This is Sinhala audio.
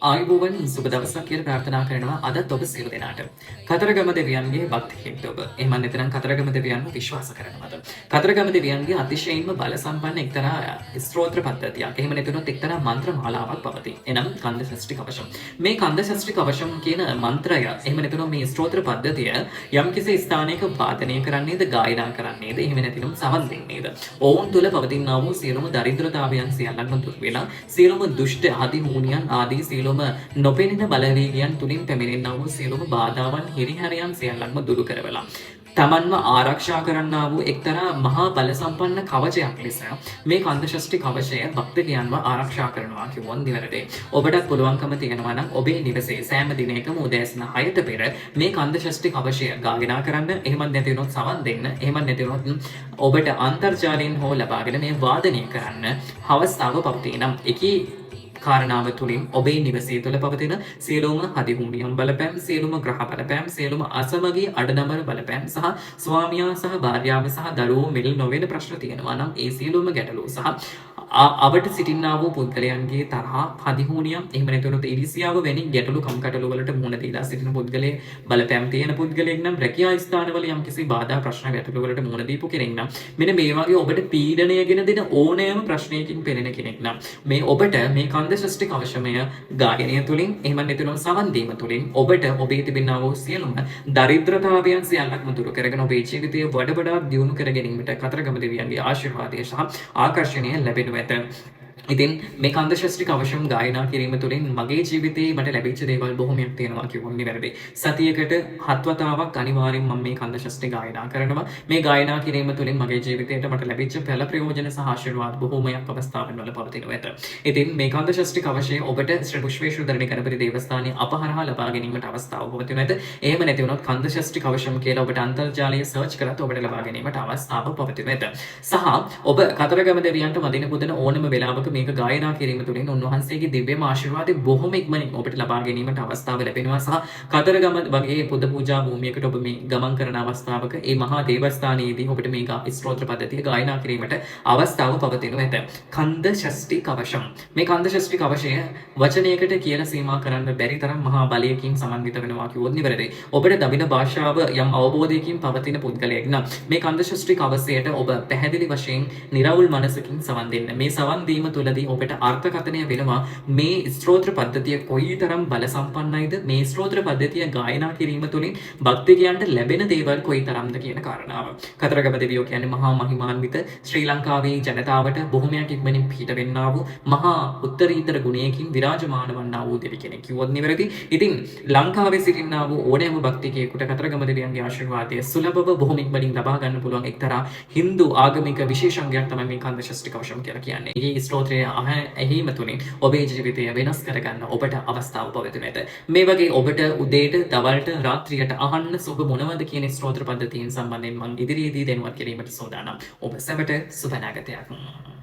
ආයුබෝවන් සුබ දවසක් කියලා ප්‍රාර්ථනා කරනවා අදත් ඔබ සියලු දෙනාට. කතරගම දෙවියන්ගේ භක්තියෙක්ද ඔබ? එහෙම නැත්නම් කතරගම දෙවියන්ව විශ්වාස කරනවද? කතරගම දෙවියන්ගේ අතිශයින්ම බල සම්පන්න එක්තරා ස්තෝත්‍ර පද්ධතියක්. එහෙම නැත්නම් එක්තරා මන්ත්‍ර මාලාවක් පවතී. එනම් කන්ද ෂෂ්ටි කවශම්. මේ කන්ද ෂෂ්ටි කවශම් කියන මන්ත්‍රය එහෙම නැත්නම් මේ ස්තෝත්‍ර පද්ධතිය යම්කිසි ස්ථානයක වාදනය කරන්නේද ගායනා කරන්නේද එහෙම නැත්නම් සවන් දෙන්නේද? ඔවුන් තුල පවතිනා වූ සියලුම දරිද්‍රතාවයන් සියල්ලක්ම දුරු වෙලා සියලුම දුෂ්ට අධිමූනියන් ආදී සියලුම නොපෙනෙන බලවේගයන් තුලින් පැමිණෙනා වූ සියලුම බාධාවන් හිරිහැරයන් සියල්ලක්ම දුරු කරවලා තමන්ව ආරක්ෂා කරන්නා වූ එක්තරා මහා බල සම්පන්න කවචයක් ලෙස මේ කන්ද ෂෂ්ටි කවචය භක්තයන්ව ආරක්ෂා කරනවා කිව්වොත් නිවැරදි. ඔබටත් පුළුවන්කම තියෙනවා නම් ඔබේ නිවසේ සෑම දිනයකම උදෑසන 6ට පෙර මේ කන්ද ෂෂ්ටි කවචය ගායනා කරන්න. එහෙමත් නැති වුණොත් සවන් දෙන්න. එහෙමත් නැති වුණොත් ඔබට අන්තර්ජාලයෙන් හෝ ලබාගෙන මේ වාදනය කරන්න අවස්ථාව පවතී. නම් එකී කාරණාව තුළින් ඔබේ නිවසේ තුළ පවතින සියලුම හදිහුණියම් බලපෑම්, සියලුම ග්‍රහ බලපෑම්, සියලුම අසමගී අඩනමර බලපෑම් සහ ස්වාමියා සහ භාර්යාව සහ දරුවෝ මෙල් නොවන ප්‍රශ්න තියෙනවා නම් ඒ සියලුම ගැටලු සහ අවට සිටින්නා වූ පුද්ගලයන්ගේ තරහා හදිහුණියම් එහෙම නැත්නම් ඉරිසියාව වැනි ගැටලු කම්කටොළු වලට මුහුණ දීලා සිටින පුද්ගලයේ බලපෑම් තියෙන පුද්ගලයෙක් නම් රැකියා ස්ථානවල යම්කිසි බාධා ප්‍රශ්න ගැටලු වලට මුහුණ දීපු කෙනෙක් නම් මෙන්න මේ වගේ ඔබට පීඩනය ගෙන දෙන ඕනෑම ප්‍රශ්නයකින් පෙළෙන කෙනෙක් නම් මේ ඔබට මේ කන්ද ෂෂ්ටි කවශමය ගායනය තුළින් එහෙම නැතිනම් සවන් දීම තුළින් ඔබට ඔබේ තිබෙනා වූ සියලුම දරිද්‍රතාවයන් සියල්ලක්ම දුරු කරගෙන ඔබේ ජීවිතය වඩා දියුණු කර ගැනීමට කතරගම දෙවියන්ගේ ආශිර්වාදය සහ ආකර්ෂණය ලැබෙනු ඇත. ඉතින් මේ කන්ද ෂෂ්ටි කවශම් ගායනා කිරීම තුළින් මගේ ජීවිතේ මට ලැබිච්ච දේවල් බොහොමයක් තියෙනවා කිව්වොත් නිවැරදි. සතියකට 7 වතාවක් අනිවාර්යෙන් මම මේ කන්ද ෂෂ්ටි ගායනා කරනවා. මේ ගායනා කිරීම තුළින් මගේ ජීවිතයට මට ලැබිච්ච පළ ප්‍රයෝජන සහ ආශිර්වාද බොහොමයක් අවස්ථාවන් වල පවතිනවා ඇත. ඉතින් මේ කන්ද ෂෂ්ටි කවශය ඔබට ශ්‍රී පුෂ්පේශ්වර ධරණී ගණපති දේවස්ථානයේ අපහරහා ලබා ගැනීමට අවස්ථාව පවතිනවා ඇත. එහෙම නැති වුණොත් කන්ද ෂෂ්ටි කවශම් කියලා ඔබට අන්තර්ජාලයේ සර්ච් කරත් ඔබට ලබා ගැනීමට අවස්ථාව පවතිනවා ඇත. සහ ඔබ කතරගම දෙවියන්ට මදින පුදන ඕනම වෙලාවක මේක ගායනා කිරීම තුළින් උන්වහන්සේගේ දිව්‍යම ආශිර්වාදය බොහොම ඉක්මනින් ඔබට ලබා ගැනීමට අවස්ථාව ලැබෙනවා සහ කතරගම වගේ පුද පූජා භූමියකට ඔබ මේ ගමන් කරන අවස්ථාවක ඒ මහා දේවස්ථානයේදී ඔබට මේ ස්තෝත්‍ර පද්ධතිය ගායනා කිරීමට අවස්ථාව පවතිනවා ඇත. කන්ද ෂෂ්ටි කවශම්. මේ කන්ද ෂෂ්ටි කවශය වචනයකට කියලා සීමා කරන්න බැරි තරම් මහා බලයකින් සමන්විත වෙනවා කිව්වොත් නිවැරදි. ඔබට දමින භාෂාව යම් අවබෝධයකින් පවතින පුද්ගලයෙක් නම් මේ කන්ද ෂෂ්ටි කවශයට ඔබ පැහැදිලි වශයෙන් නිරවුල් මනසකින් සවන් දෙන්න. මේ සවන් දීම තුළදී ඔබට අර්ථකථනය වෙනවා මේ ස්තෝත්‍ර පද්ධතිය කොයිතරම් බල සම්පන්නයිද, මේ ස්තෝත්‍ර පද්ධතිය ගායනා කිරීම තුළින් භක්තිකයන්ට ලැබෙන දේවල් කොයිතරම්ද කියන කාරණාව. කතරගම දෙවියෝ කියන්නේ මහා මහිමාන්විත ශ්‍රී ලංකාවේ ජනතාවට බොහොමයක් ඉක්මනින් පිහිට වෙන්නා වූ මහා උත්තරීතර ගුණයකින් විරාජමාන වන්නා වූ දෙවි කෙනෙක් කිව්වොත් නිවැරදි. ඉතින් ලංකාවේ සිටින්නා වූ ඕනෑම භක්තිකයෙකුට කතරගම දෙවියන්ගේ ආශිර්වාදය සුලභව බොහොම ඉක්මනින් ලබා ගන්න පුළුවන් එක්තරා හින්දු ආගමික විශේෂංගයක් තමයි මේ කන්ද ෂෂ්ටි කවශම් කියලා කියන්නේ. මේ ස්තෝත්‍රය ඇහිම තුළින් ඔබේ ජීවිතය වෙනස් කරගන්න ඔබට අවස්ථාව පවතිනවා ඇත. මේ වගේ ඔබට උදේට, දවල්ට, රාත්‍රියට අහන්න සුබ මොනවද කියන ස්තෝත්‍ර පද්ධතියෙන් සම්බන්ධයෙන් මම ඉදිරියේදී දැනුවත් කිරීමට සූදානම්. ඔබ සැමට සුබ නැගතයක්.